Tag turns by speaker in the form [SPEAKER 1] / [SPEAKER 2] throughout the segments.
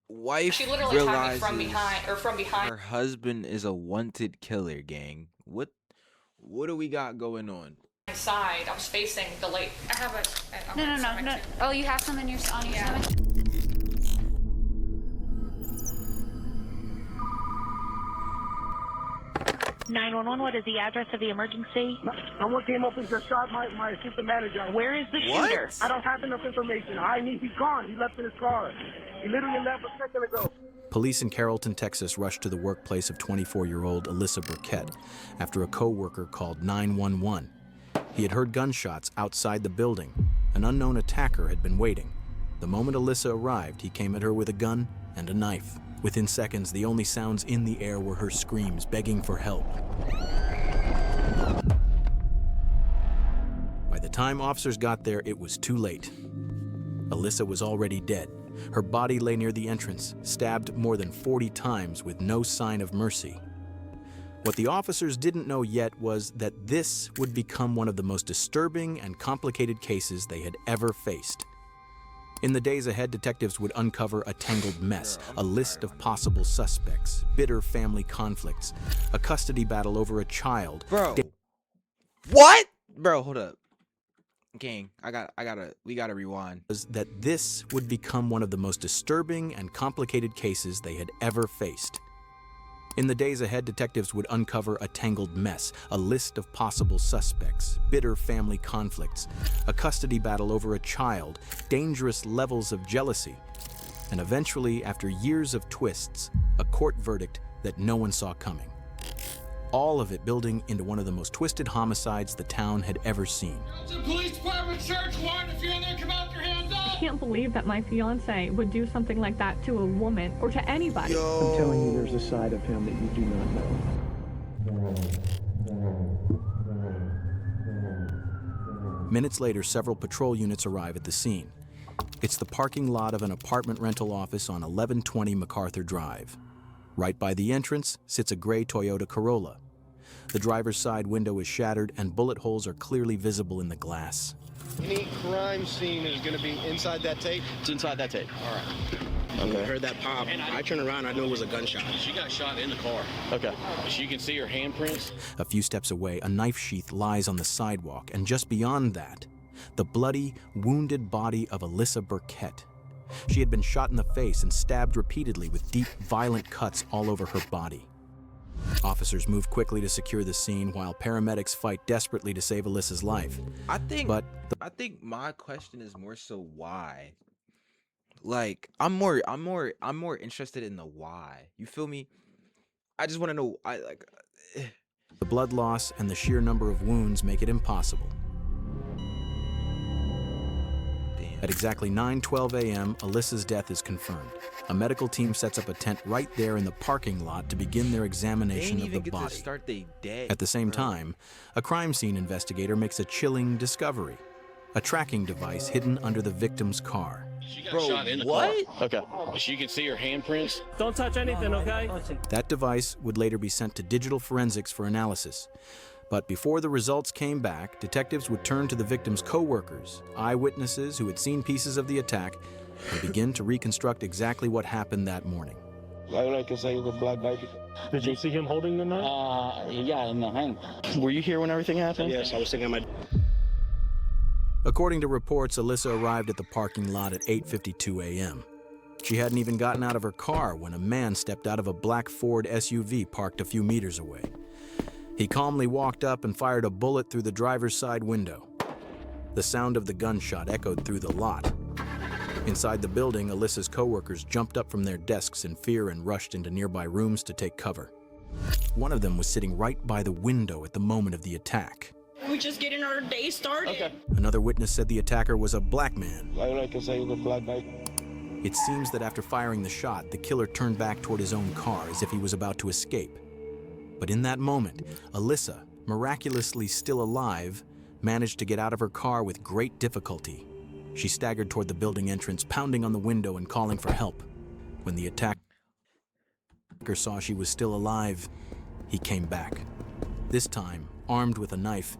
[SPEAKER 1] wife
[SPEAKER 2] She literally tied me
[SPEAKER 1] realizes
[SPEAKER 2] from behind.
[SPEAKER 1] her husband is a wanted killer, gang. What do we got going on?
[SPEAKER 2] Side. I was facing the lake. I have a.
[SPEAKER 3] No. Oh, you have some on your stomach?
[SPEAKER 4] 911, what is the address of the emergency?
[SPEAKER 5] Someone came up and just shot my assistant manager.
[SPEAKER 4] Where is the
[SPEAKER 1] What?
[SPEAKER 4] shooter?
[SPEAKER 5] I don't have enough information. He's gone. He left in his car. He literally left a second ago.
[SPEAKER 6] Police in Carrollton, Texas rushed to the workplace of 24-year-old Alyssa Burkett after a co-worker called 911. He had heard gunshots outside the building. An unknown attacker had been waiting. The moment Alyssa arrived, he came at her with a gun and a knife. Within seconds, the only sounds in the air were her screams, begging for help. By the time officers got there, it was too late. Alyssa was already dead. Her body lay near the entrance, stabbed more than 40 times with no sign of mercy. What the officers didn't know yet was that this would become one of the most disturbing and complicated cases they had ever faced. In the days ahead, detectives would uncover a tangled mess, a list of possible suspects, bitter family conflicts, a custody battle over a child.
[SPEAKER 1] Bro. What? Bro, hold up. Gang, we gotta rewind.
[SPEAKER 6] That this would become one of the most disturbing and complicated cases they had ever faced. In the days ahead, detectives would uncover a tangled mess, a list of possible suspects, bitter family conflicts, a custody battle over a child, dangerous levels of jealousy, and eventually, after years of twists, a court verdict that no one saw coming. All of it building into one of the most twisted homicides the town had ever seen.
[SPEAKER 7] Police department search warrant. If you're in there, come out with your hands up.
[SPEAKER 8] I can't believe that my fiance would do something like that to a woman or to anybody.
[SPEAKER 1] Yo.
[SPEAKER 5] I'm telling you, there's a side of him that you do not know.
[SPEAKER 6] Minutes later, several patrol units arrive at the scene. It's the parking lot of an apartment rental office on 1120 MacArthur Drive. Right by the entrance sits a gray Toyota Corolla. The driver's side window is shattered and bullet holes are clearly visible in the glass.
[SPEAKER 9] Any crime scene is going to be inside that tape?
[SPEAKER 10] It's inside that tape.
[SPEAKER 9] All right. Okay. I heard that pop. I turned around, I knew it was a gunshot.
[SPEAKER 10] She got shot in the car.
[SPEAKER 6] Okay.
[SPEAKER 10] You can see her handprints.
[SPEAKER 6] A few steps away, a knife sheath lies on the sidewalk, and just beyond that, the bloody, wounded body of Alyssa Burkett. She had been shot in the face and stabbed repeatedly with deep, violent cuts all over her body. Officers move quickly to secure the scene while paramedics fight desperately to save Alyssa's life.
[SPEAKER 1] I think my question is more so why. Like, I'm more interested in the why. You feel me? I just want to know.
[SPEAKER 6] The blood loss and the sheer number of wounds make it impossible. At exactly 9:12 a.m., Alyssa's death is confirmed. A medical team sets up a tent right there in the parking lot to begin their examination of the body.
[SPEAKER 1] Start their day,
[SPEAKER 6] At the same
[SPEAKER 1] bro.
[SPEAKER 6] time, a crime scene investigator makes a chilling discovery: a tracking device hidden under the victim's car.
[SPEAKER 10] She got
[SPEAKER 1] Bro,
[SPEAKER 10] shot in the
[SPEAKER 1] what?
[SPEAKER 10] car. Okay. You can see her handprints.
[SPEAKER 7] Don't touch anything, okay?
[SPEAKER 6] That device would later be sent to digital forensics for analysis. But before the results came back, detectives would turn to the victim's co-workers, eyewitnesses who had seen pieces of the attack, and begin to reconstruct exactly what happened that morning.
[SPEAKER 5] Did you see him holding the knife?
[SPEAKER 10] Yeah, in the hand.
[SPEAKER 9] Were you here when everything happened? Yes, I was thinking
[SPEAKER 6] According to reports, Alyssa arrived at the parking lot at 8:52 a.m. She hadn't even gotten out of her car when a man stepped out of a black Ford SUV parked a few meters away. He calmly walked up and fired a bullet through the driver's side window. The sound of the gunshot echoed through the lot. Inside the building, Alyssa's co-workers jumped up from their desks in fear and rushed into nearby rooms to take cover. One of them was sitting right by the window at the moment of the attack.
[SPEAKER 4] We're just getting our day started.
[SPEAKER 10] Okay.
[SPEAKER 6] Another witness said the attacker was a black man.
[SPEAKER 5] It
[SPEAKER 6] It seems that after firing the shot, the killer turned back toward his own car as if he was about to escape. But in that moment, Alyssa, miraculously still alive, managed to get out of her car with great difficulty. She staggered toward the building entrance, pounding on the window and calling for help. When the attacker saw she was still alive, he came back. This time, armed with a knife,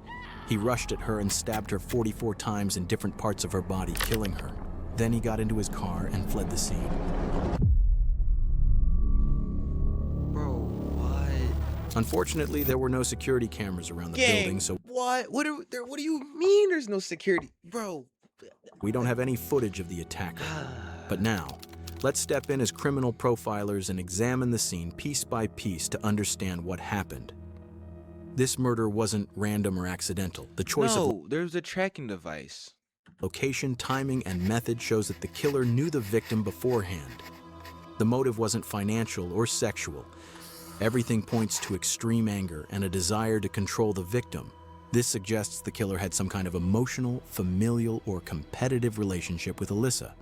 [SPEAKER 6] he rushed at her and stabbed her 44 times in different parts of her body, killing her. Then he got into his car and fled the scene. Unfortunately, there were no security cameras around the building, so
[SPEAKER 1] what? What do you mean there's no security? Bro.
[SPEAKER 6] we don't have any footage of the attacker. But now, let's step in as criminal profilers and examine the scene piece by piece to understand what happened. This murder wasn't random or accidental. The choice of
[SPEAKER 1] there's a tracking device.
[SPEAKER 6] location, timing, and method shows that the killer knew the victim beforehand. The motive wasn't financial or sexual. Everything points to extreme anger and a desire to control the victim. This suggests the killer had some kind of emotional, familial, or competitive relationship with Alyssa.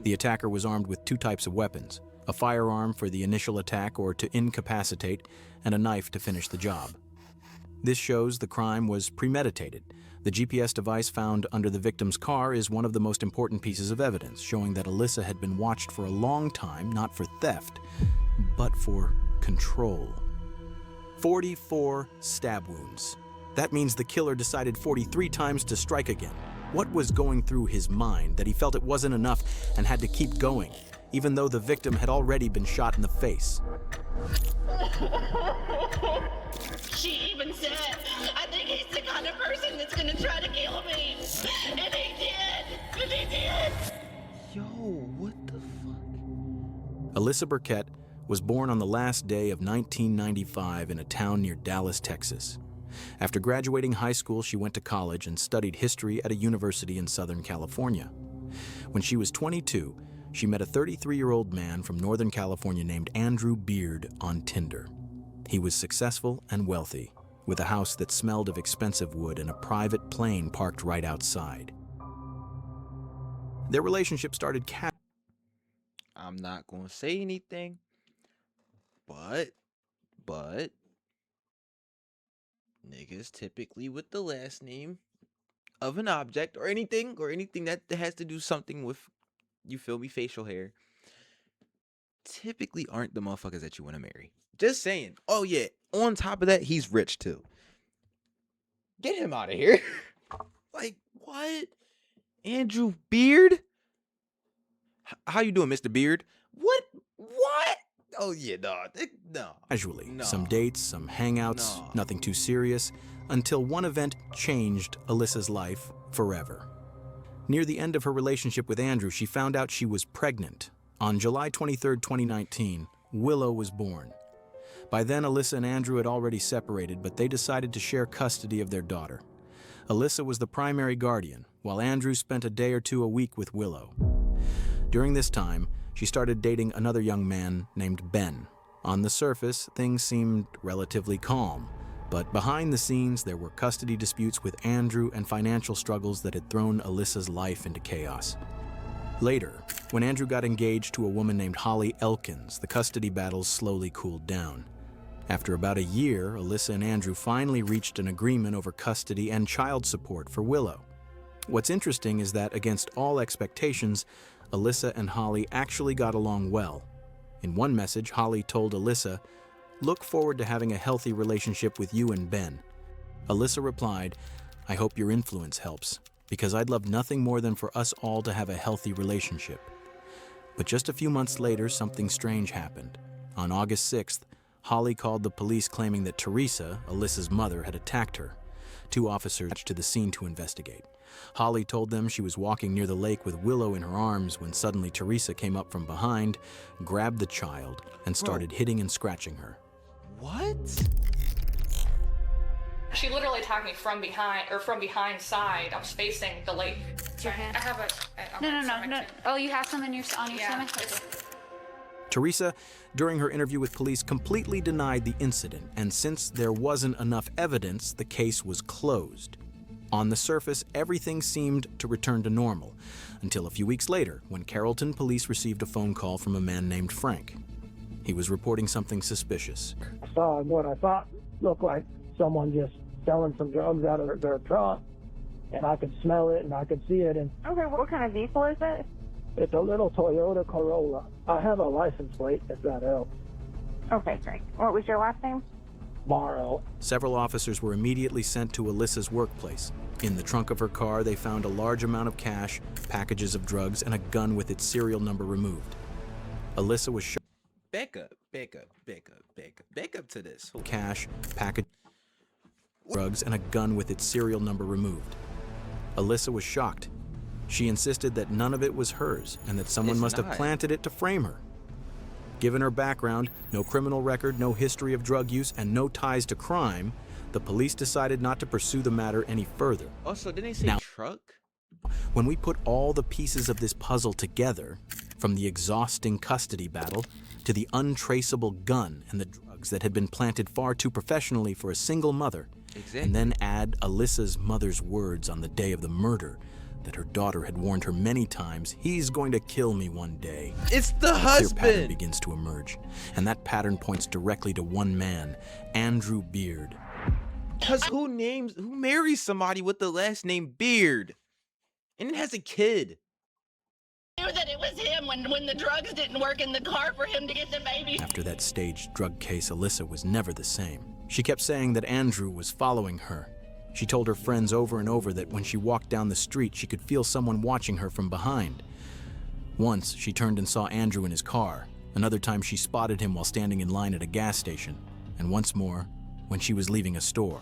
[SPEAKER 6] The attacker was armed with two types of weapons: a firearm for the initial attack or to incapacitate, and a knife to finish the job. This shows the crime was premeditated. The GPS device found under the victim's car is one of the most important pieces of evidence, showing that Alyssa had been watched for a long time, not for theft, but for control. 44 stab wounds. That means the killer decided 43 times to strike again. What was going through his mind that he felt it wasn't enough and had to keep going, even though the victim had already been shot in the face?
[SPEAKER 11] She even said, I think he's the kind of person that's gonna try to kill me. And he did! And he did!
[SPEAKER 1] Yo, what the fuck?
[SPEAKER 6] Alyssa Burkett was born on the last day of 1995 in a town near Dallas, Texas. After graduating high school, she went to college and studied history at a university in Southern California. When she was 22, she met a 33-year-old man from Northern California named Andrew Beard on Tinder. He was successful and wealthy, with a house that smelled of expensive wood and a private plane parked right outside. Their relationship started
[SPEAKER 1] I'm not going to say anything, but niggas typically with the last name of an object or anything that has to do something with, you feel me, facial hair, typically aren't the motherfuckers that you want to marry. Just saying. Oh yeah, on top of that, he's rich too. Get him out of here. Like, what? Andrew Beard? How you doing, Mr. Beard? What? Oh yeah, no.
[SPEAKER 6] Casually,
[SPEAKER 1] No.
[SPEAKER 6] some dates, some hangouts,
[SPEAKER 1] No.
[SPEAKER 6] nothing too serious, until one event changed Alyssa's life forever. Near the end of her relationship with Andrew, she found out she was pregnant. On July 23, 2019, Willow was born. By then, Alyssa and Andrew had already separated, but they decided to share custody of their daughter. Alyssa was the primary guardian, while Andrew spent a day or two a week with Willow. During this time, she started dating another young man named Ben. On the surface, things seemed relatively calm, but behind the scenes, there were custody disputes with Andrew and financial struggles that had thrown Alyssa's life into chaos. Later, when Andrew got engaged to a woman named Holly Elkins, the custody battles slowly cooled down. After about a year, Alyssa and Andrew finally reached an agreement over custody and child support for Willow. What's interesting is that, against all expectations, Alyssa and Holly actually got along well. In one message, Holly told Alyssa, "Look forward to having a healthy relationship with you and Ben." Alyssa replied, "I hope your influence helps, because I'd love nothing more than for us all to have a healthy relationship." But just a few months later, something strange happened. On August 6th, Holly called the police claiming that Teresa, Alyssa's mother, had attacked her. 2 officers marched to the scene to investigate. Holly told them she was walking near the lake with Willow in her arms when suddenly Teresa came up from behind, grabbed the child, and started hitting and scratching her.
[SPEAKER 1] What?
[SPEAKER 2] She literally attacked me from behind side. I was facing the lake.
[SPEAKER 3] Your hand?
[SPEAKER 2] I have a
[SPEAKER 3] No. Oh, you have some on your stomach?
[SPEAKER 6] Teresa, during her interview with police, completely denied the incident, and since there wasn't enough evidence, the case was closed. On the surface, everything seemed to return to normal, until a few weeks later, when Carrollton police received a phone call from a man named Frank. He was reporting something suspicious.
[SPEAKER 5] I saw what I thought looked like someone just selling some drugs out of their truck, and I could smell it and I could see it. And
[SPEAKER 4] Okay, what kind of vehicle is it?
[SPEAKER 5] it's a little Toyota Corolla. I have a license plate, if that helps.
[SPEAKER 4] Okay, great. What was your last name?
[SPEAKER 5] Morrow.
[SPEAKER 6] Several officers were immediately sent to Alyssa's workplace. In the trunk of her car, they found a large amount of cash, packages of drugs, and a gun with its serial number removed. Alyssa was shot.
[SPEAKER 1] back up to this. Hold on.
[SPEAKER 6] Cash, package drugs, and a gun with its serial number removed. Alyssa was shocked. She insisted that none of it was hers and that someone must have planted it to frame her. Given her background, no criminal record, no history of drug use, and no ties to crime, the police decided not to pursue the matter any further.
[SPEAKER 1] Also, didn't they say truck?
[SPEAKER 6] When we put all the pieces of this puzzle together, from the exhausting custody battle to the untraceable gun and the drugs that had been planted far too professionally for a single mother, and then add Alyssa's mother's words on the day of the murder that her daughter had warned her many times, "He's going to kill me one day."
[SPEAKER 1] It's the
[SPEAKER 6] A
[SPEAKER 1] husband!
[SPEAKER 6] clear pattern begins to emerge, and that pattern points directly to one man, Andrew Beard.
[SPEAKER 1] Because who marries somebody with the last name Beard? And it has a kid.
[SPEAKER 11] I knew that it was him when the drugs didn't work in the car for him to get the baby.
[SPEAKER 6] After that staged drug case, Alyssa was never the same. She kept saying that Andrew was following her. She told her friends over and over that when she walked down the street, she could feel someone watching her from behind. Once, she turned and saw Andrew in his car. Another time, she spotted him while standing in line at a gas station. And once more, when she was leaving a store.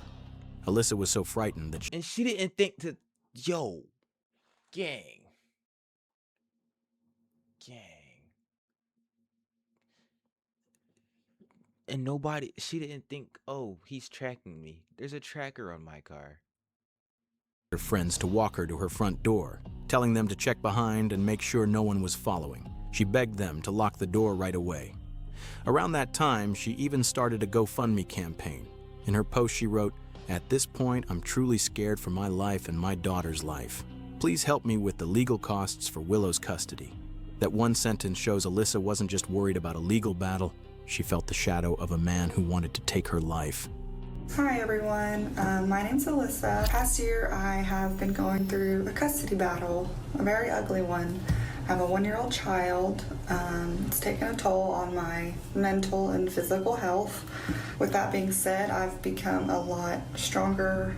[SPEAKER 6] Alyssa was so frightened that
[SPEAKER 1] she didn't think to, yo, gang. And she didn't think, oh, he's tracking me. There's a tracker on my car.
[SPEAKER 6] her friends to walk her to her front door, telling them to check behind and make sure no one was following. She begged them to lock the door right away. Around that time, she even started a GoFundMe campaign. In her post, she wrote, "At this point, I'm truly scared for my life and my daughter's life. Please help me with the legal costs for Willow's custody." That one sentence shows Alyssa wasn't just worried about a legal battle. She felt the shadow of a man who wanted to take her life.
[SPEAKER 12] Hi everyone, my name's Alyssa. Past year I have been going through a custody battle, a very ugly one. I have a 1-year-old child. It's taken a toll on my mental and physical health. With that being said, I've become a lot stronger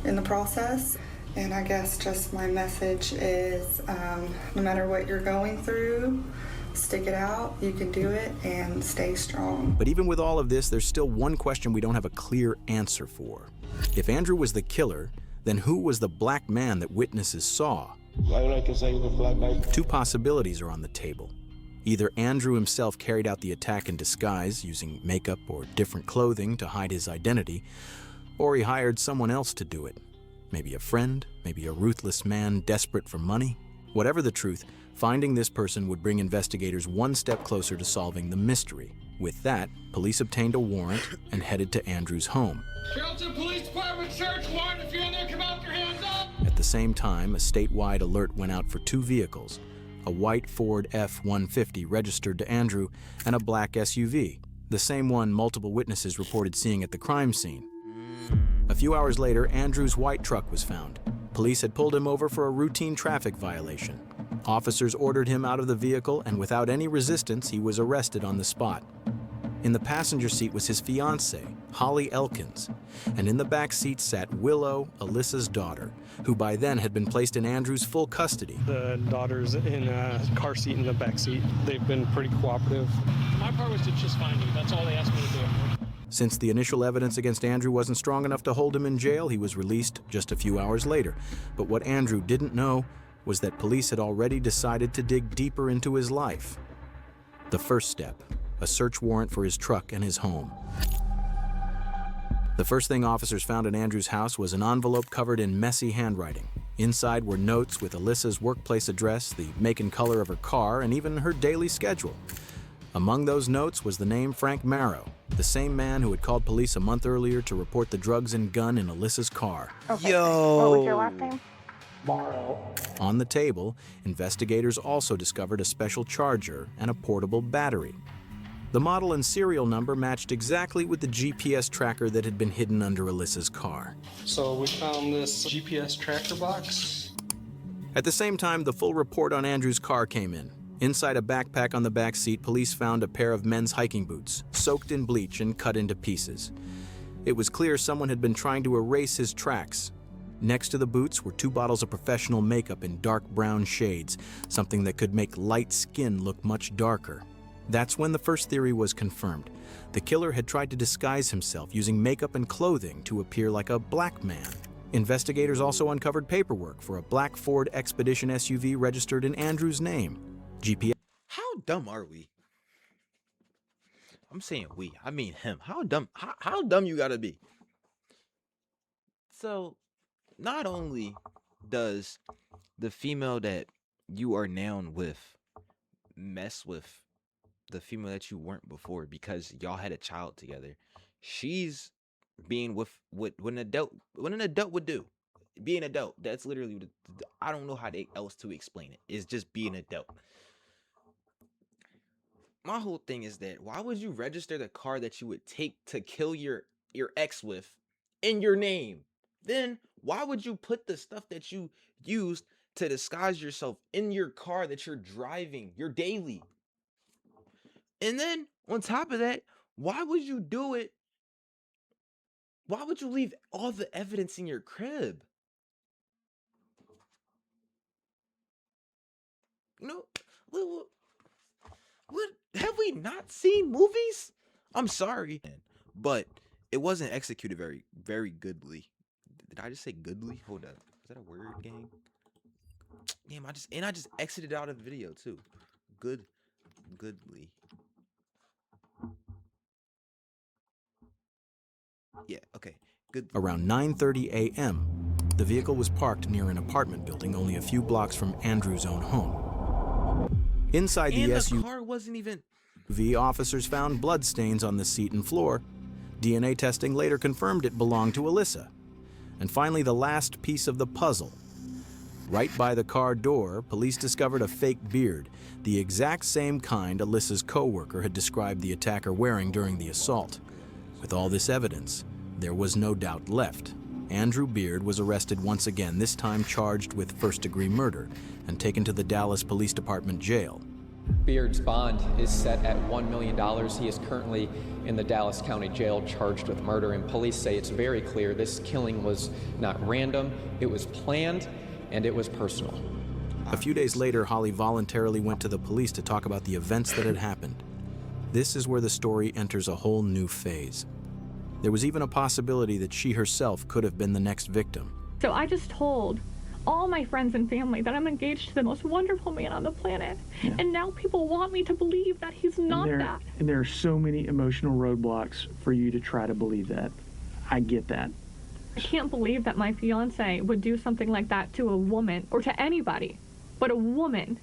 [SPEAKER 12] in the process. And I guess just my message is, no matter what you're going through, stick it out, you can do it, and stay strong.
[SPEAKER 6] But even with all of this, there's still one question we don't have a clear answer for. If Andrew was the killer, then who was the black man that witnesses saw? Two possibilities are on the table. Either Andrew himself carried out the attack in disguise, using makeup or different clothing to hide his identity, or he hired someone else to do it. Maybe a friend, maybe a ruthless man desperate for money. Whatever the truth, finding this person would bring investigators one step closer to solving the mystery. With that, police obtained a warrant and headed to Andrew's home.
[SPEAKER 7] Carrollton Police Department, search warrant. If you're in there, come out with your hands up.
[SPEAKER 6] At the same time, a statewide alert went out for 2 vehicles, a white Ford F-150 registered to Andrew and a black SUV, the same one multiple witnesses reported seeing at the crime scene. A few hours later, Andrew's white truck was found. Police had pulled him over for a routine traffic violation. Officers ordered him out of the vehicle, and without any resistance, he was arrested on the spot. In the passenger seat was his fiancée, Holly Elkins, and in the back seat sat Willow, Alyssa's daughter, who by then had been placed in Andrew's full custody.
[SPEAKER 13] The daughter's in a car seat in the back seat. They've been pretty cooperative.
[SPEAKER 14] My part was to just find you. That's all they asked me to do.
[SPEAKER 6] Since the initial evidence against Andrew wasn't strong enough to hold him in jail, he was released just a few hours later. But what Andrew didn't know was that police had already decided to dig deeper into his life. The first step, a search warrant for his truck and his home. The first thing officers found in Andrew's house was an envelope covered in messy handwriting. Inside were notes with Alyssa's workplace address, the make and color of her car, and even her daily schedule. Among those notes was the name Frank Marrow, the same man who had called police a month earlier to report the drugs and gun in Alyssa's car.
[SPEAKER 5] Okay. What was your last name? Morrow.
[SPEAKER 6] On the table, investigators also discovered a special charger and a portable battery. The model and serial number matched exactly with the GPS tracker that had been hidden under Alyssa's car.
[SPEAKER 13] So we found this GPS tracker box.
[SPEAKER 6] At the same time, the full report on Andrew's car came in. Inside a backpack on the back seat, police found a pair of men's hiking boots, soaked in bleach and cut into pieces. It was clear someone had been trying to erase his tracks. Next to the boots were 2 bottles of professional makeup in dark brown shades, something that could make light skin look much darker. That's when the first theory was confirmed. The killer had tried to disguise himself using makeup and clothing to appear like a black man. Investigators also uncovered paperwork for a black Ford Expedition SUV registered in Andrew's name. GPS.
[SPEAKER 1] How dumb are we? I'm saying we. I mean him. How dumb? How dumb you gotta be? So, not only does the female that you are now with mess with the female that you weren't before because y'all had a child together, she's being with what an adult would do. Be an adult. That's literally what I don't know how else to explain it. It's just be an adult. My whole thing is that why would you register the car that you would take to kill your ex with in your name? Then why would you put the stuff that you used to disguise yourself in your car that you're driving, your daily? And then on top of that, why would you do it? Why would you leave all the evidence in your crib? You know, what have we not seen movies? I'm sorry, but it wasn't executed very goodly. Did I just say goodly? Hold up, is that a word, gang? Damn, I just exited out of the video too. Goodly. Yeah, okay. Good.
[SPEAKER 6] Around 9:30 a.m., the vehicle was parked near an apartment building only a few blocks from Andrew's own home. Inside the SUV,
[SPEAKER 1] car wasn't even.
[SPEAKER 6] Officers found bloodstains on the seat and floor. DNA testing later confirmed it belonged to Alyssa. And finally, the last piece of the puzzle. Right by the car door, police discovered a fake beard, the exact same kind Alyssa's co-worker had described the attacker wearing during the assault. With all this evidence, there was no doubt left. Andrew Beard was arrested once again, this time charged with first-degree murder, and taken to the Dallas Police Department jail.
[SPEAKER 15] Beard's bond is set at $1 million. He is currently in the Dallas County Jail charged with murder, and police say it's very clear this killing was not random, it was planned, and it was personal.
[SPEAKER 6] A few days later, Holly voluntarily went to the police to talk about the events that had happened. This is where the story enters a whole new phase. There was even a possibility that she herself could have been the next victim.
[SPEAKER 8] So I just told all my friends and family that I'm engaged to the most wonderful man on the planet. Yeah. And now people want me to believe that he's not that.
[SPEAKER 16] And there are so many emotional roadblocks for you to try to believe that. I get that.
[SPEAKER 8] I can't believe that my fiance would do something like that to a woman or to anybody, but a woman.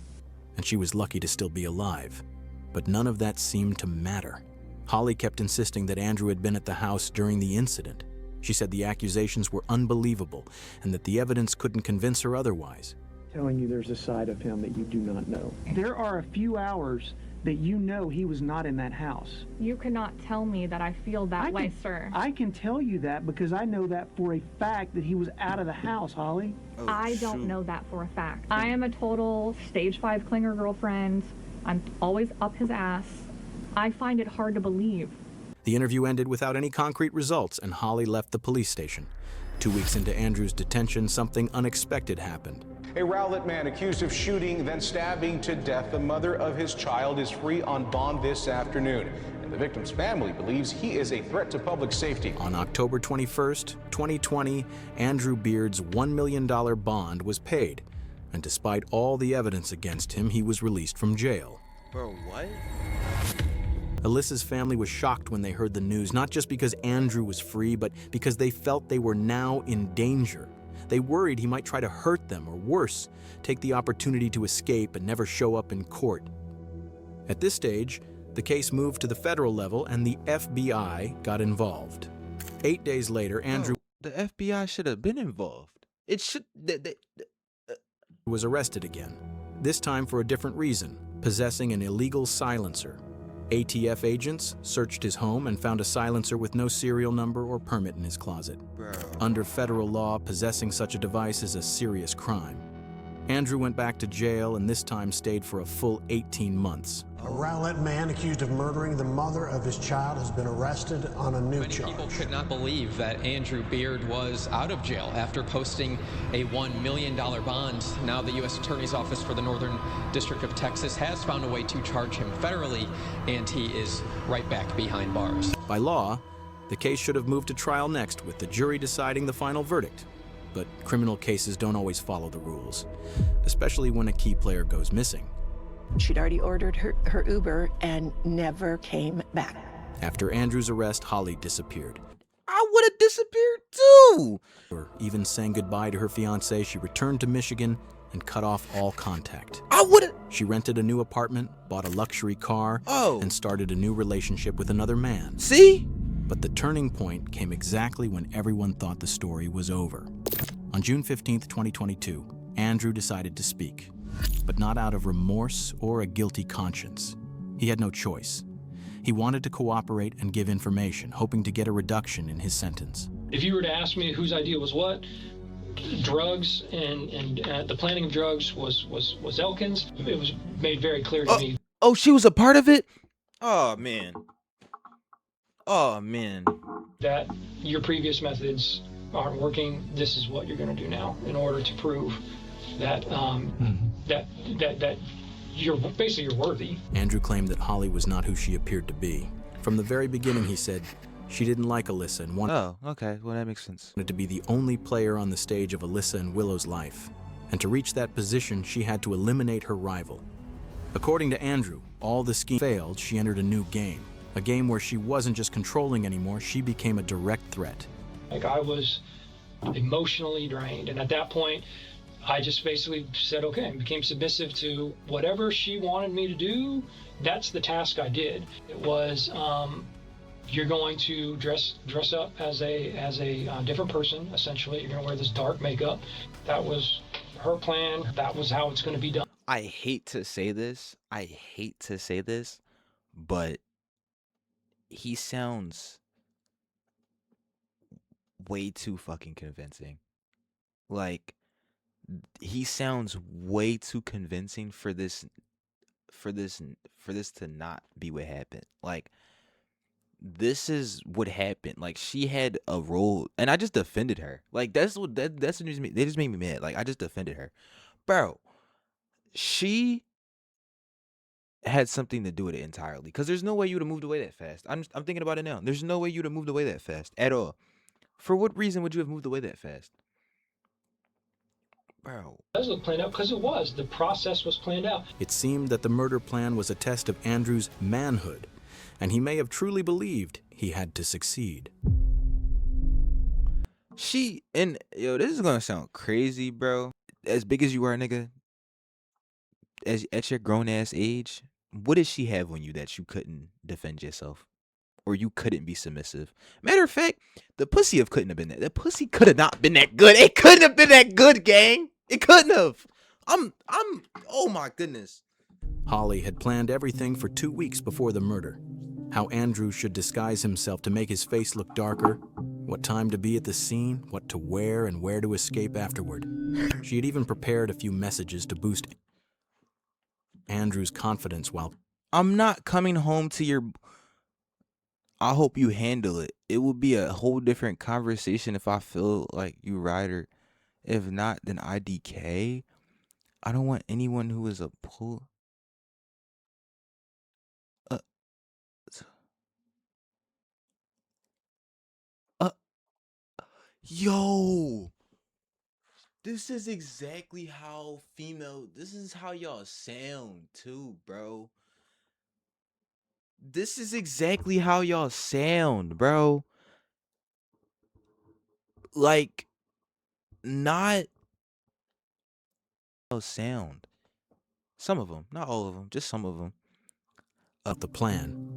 [SPEAKER 6] And she was lucky to still be alive. But none of that seemed to matter. Holly kept insisting that Andrew had been at the house during the incident. She said the accusations were unbelievable and that the evidence couldn't convince her otherwise.
[SPEAKER 16] Telling you there's a side of him that you do not know. There are a few hours that you know he was not in that house.
[SPEAKER 8] You cannot tell me that I feel that way, sir.
[SPEAKER 16] I can tell you that because I know that for a fact that he was out of the house, Holly.
[SPEAKER 8] Oh, I don't know that for a fact. I am a total stage 5 clinger girlfriend. I'm always up his ass. I find it hard to believe.
[SPEAKER 6] The interview ended without any concrete results, and Holly left the police station. 2 weeks into Andrew's detention, something unexpected happened.
[SPEAKER 17] A Rowlett man accused of shooting, then stabbing to death the mother of his child is free on bond this afternoon. And the victim's family believes he is a threat to public safety.
[SPEAKER 6] On October 21st, 2020, Andrew Beard's $1 million bond was paid. And despite all the evidence against him, he was released from jail.
[SPEAKER 1] Bro, what?
[SPEAKER 6] Alyssa's family was shocked when they heard the news, not just because Andrew was free, but because they felt they were now in danger. They worried he might try to hurt them, or worse, take the opportunity to escape and never show up in court. At this stage, the case moved to the federal level and the FBI got involved. 8 days later, Andrew
[SPEAKER 1] the FBI should have been involved. It should...
[SPEAKER 6] was arrested again, this time for a different reason, possessing an illegal silencer. ATF agents searched his home and found a silencer with no serial number or permit in his closet.
[SPEAKER 1] Bro.
[SPEAKER 6] Under federal law, possessing such a device is a serious crime. Andrew went back to jail and this time stayed for a full 18 months.
[SPEAKER 18] A Rowlett man accused of murdering the mother of his child has been arrested on a new charge.
[SPEAKER 15] People could not believe that Andrew Beard was out of jail after posting a $1 million bond. Now the U.S. Attorney's Office for the Northern District of Texas has found a way to charge him federally, and he is right back behind bars.
[SPEAKER 6] By law, the case should have moved to trial next, with the jury deciding the final verdict. But criminal cases don't always follow the rules, especially when a key player goes missing.
[SPEAKER 19] She'd already ordered her Uber and never came back.
[SPEAKER 6] After Andrew's arrest, Holly disappeared.
[SPEAKER 1] I would have disappeared too.
[SPEAKER 6] Or even saying goodbye to her fiancé, she returned to Michigan and cut off all contact.
[SPEAKER 1] I would have.
[SPEAKER 6] She rented a new apartment, bought a luxury car, and started a new relationship with another man.
[SPEAKER 1] See?
[SPEAKER 6] But the turning point came exactly when everyone thought the story was over. On June 15th, 2022, Andrew decided to speak, but not out of remorse or a guilty conscience. He had no choice. He wanted to cooperate and give information, hoping to get a reduction in his sentence.
[SPEAKER 14] If you were to ask me whose idea was what, drugs and the planning of drugs was Elkin's. It was made very clear to me.
[SPEAKER 1] Oh, she was a part of it? Oh, man. Oh, man.
[SPEAKER 14] That your previous methods aren't working. This is what you're going to do now in order to prove that that you're worthy.
[SPEAKER 6] Andrew claimed that Holly was not who she appeared to be. From the very beginning, he said she didn't like Alyssa and wanted
[SPEAKER 1] that makes sense.
[SPEAKER 6] To be the only player on the stage of Alyssa and Willow's life. And to reach that position, she had to eliminate her rival. According to Andrew, all the scheme failed, she entered a new game. A game where she wasn't just controlling anymore, she became a direct threat.
[SPEAKER 14] Like, I was emotionally drained, and at that point, I just basically said, okay, and became submissive to whatever she wanted me to do. That's the task I did. It was, you're going to dress up as a different person, essentially. You're going to wear this dark makeup. That was her plan. That was how it's going to be done.
[SPEAKER 1] I hate to say this, but he sounds way too fucking convincing. Like, he sounds way too convincing for this to not be what happened. Like, this is what happened. Like, she had a role, and I just defended her. Like, that's what they just made me mad. Like, I just defended her, bro. She had something to do with it entirely, because there's no way you would have moved away that fast. I'm thinking about it now. There's no way you'd have moved away that fast at all. For what reason would you have moved away that fast, bro?
[SPEAKER 14] It does look planned out, because it was. The process was planned out.
[SPEAKER 6] It seemed that the murder plan was a test of Andrew's manhood, and he may have truly believed he had to succeed.
[SPEAKER 1] This is gonna sound crazy, bro. As big as you are, nigga, at your grown ass age, what did she have on you that you couldn't defend yourself? Or you couldn't be submissive? Matter of fact, the pussy couldn't have been that. The pussy could have not been that good. It couldn't have been that good, gang. It couldn't have. Oh my goodness.
[SPEAKER 6] Holly had planned everything for 2 weeks before the murder. How Andrew should disguise himself to make his face look darker, what time to be at the scene, what to wear, and where to escape afterward. She had even prepared a few messages to boost Andrew's confidence while...
[SPEAKER 1] I'm not coming home to your... I hope you handle it. It will be a whole different conversation if I feel like you right, or if not, then IDK. I don't want anyone who is a pull... Yo! This is exactly how this is how y'all sound too, bro. This is exactly how y'all sound, bro. Like, not sound. Some of them, not all of them, just some of them.
[SPEAKER 6] Of the plan.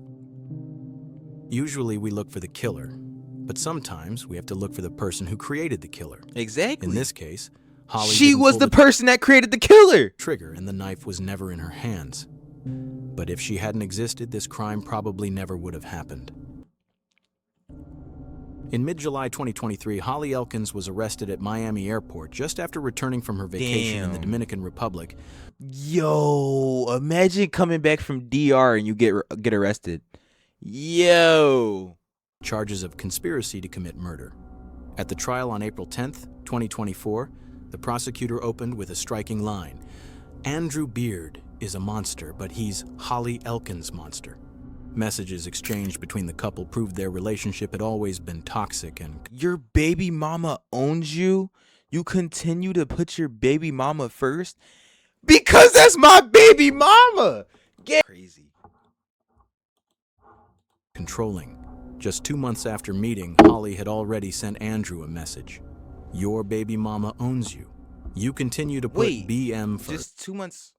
[SPEAKER 6] Usually we look for the killer, but sometimes we have to look for the person who created the killer.
[SPEAKER 1] Exactly.
[SPEAKER 6] In this case, Holly
[SPEAKER 1] she was the person that created the killer.
[SPEAKER 6] Trigger, and the knife was never in her hands. But if she hadn't existed, this crime probably never would have happened. In mid-July 2023, Holly Elkins was arrested at Miami Airport just after returning from her vacation in the
[SPEAKER 1] Damn.
[SPEAKER 6] Dominican Republic.
[SPEAKER 1] Yo, imagine coming back from DR and you get arrested. Yo.
[SPEAKER 6] Charges of conspiracy to commit murder. At the trial on April 10th, 2024, the prosecutor opened with a striking line. Andrew Beard is a monster, but he's Holly Elkins' monster. Messages exchanged between the couple proved their relationship had always been toxic and...
[SPEAKER 1] Your baby mama owns you? You continue to put your baby mama first? Because that's my baby mama! Get crazy.
[SPEAKER 6] Controlling. Just 2 months after meeting, Holly had already sent Andrew a message. Your baby mama owns you. You continue to put BM first.
[SPEAKER 1] Just 2 months.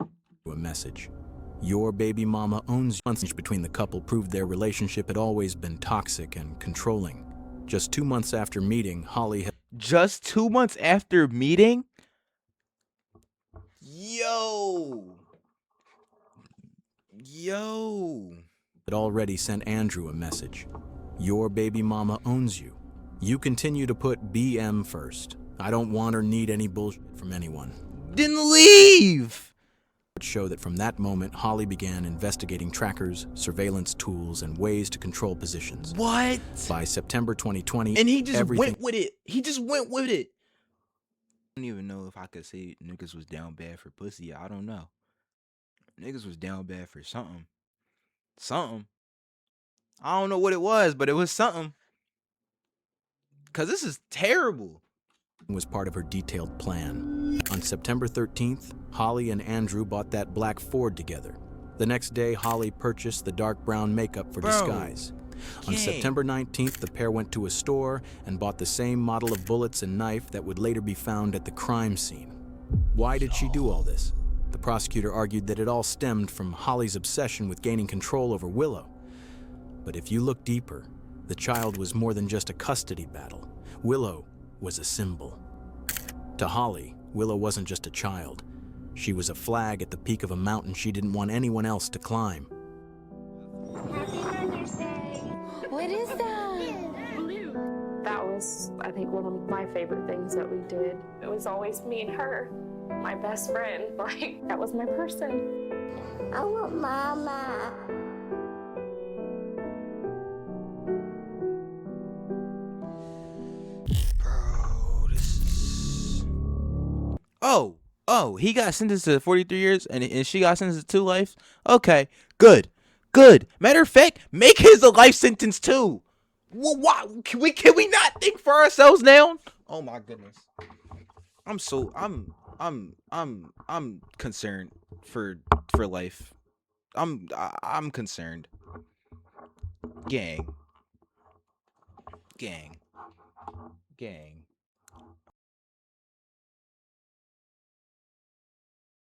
[SPEAKER 6] A message. Your baby mama owns you. Between the couple proved their relationship had always been toxic and controlling. Just 2 months after meeting, Holly had...
[SPEAKER 1] Just 2 months after meeting? Yo.
[SPEAKER 6] Had already sent Andrew a message. Your baby mama owns you. You continue to put BM first. I don't want or need any bullshit from anyone.
[SPEAKER 1] Then leave!
[SPEAKER 6] Show that from that moment, Holly began investigating trackers, surveillance tools, and ways to control positions.
[SPEAKER 1] What?
[SPEAKER 6] By September 2020,
[SPEAKER 1] and he just went with it. He just went with it. I don't even know if I could say niggas was down bad for pussy. I don't know. Niggas was down bad for something. Something. I don't know what it was, but it was something. Because this is terrible.
[SPEAKER 6] Was part of her detailed plan. On September 13th, Holly and Andrew bought that black Ford together. The next day, Holly purchased the dark brown makeup for disguise. On September 19th, the pair went to a store and bought the same model of bullets and knife that would later be found at the crime scene. Why did she do all this? The prosecutor argued that it all stemmed from Holly's obsession with gaining control over Willow. But if you look deeper, the child was more than just a custody battle. Willow was a symbol. To Holly, Willow wasn't just a child. She was a flag at the peak of a mountain she didn't want anyone else to climb.
[SPEAKER 3] Happy Mother's Day. What is that?
[SPEAKER 20] That was, I think, one of my favorite things that we did. It was always me and her, my best friend. Like, that was my person.
[SPEAKER 3] I want Mama.
[SPEAKER 1] Oh, he got sentenced to 43 years and she got sentenced to 2 life? Okay, good. Matter of fact, make his a life sentence too. Well, why can we not think for ourselves now? Oh my goodness. I'm concerned for life. I'm concerned. Gang.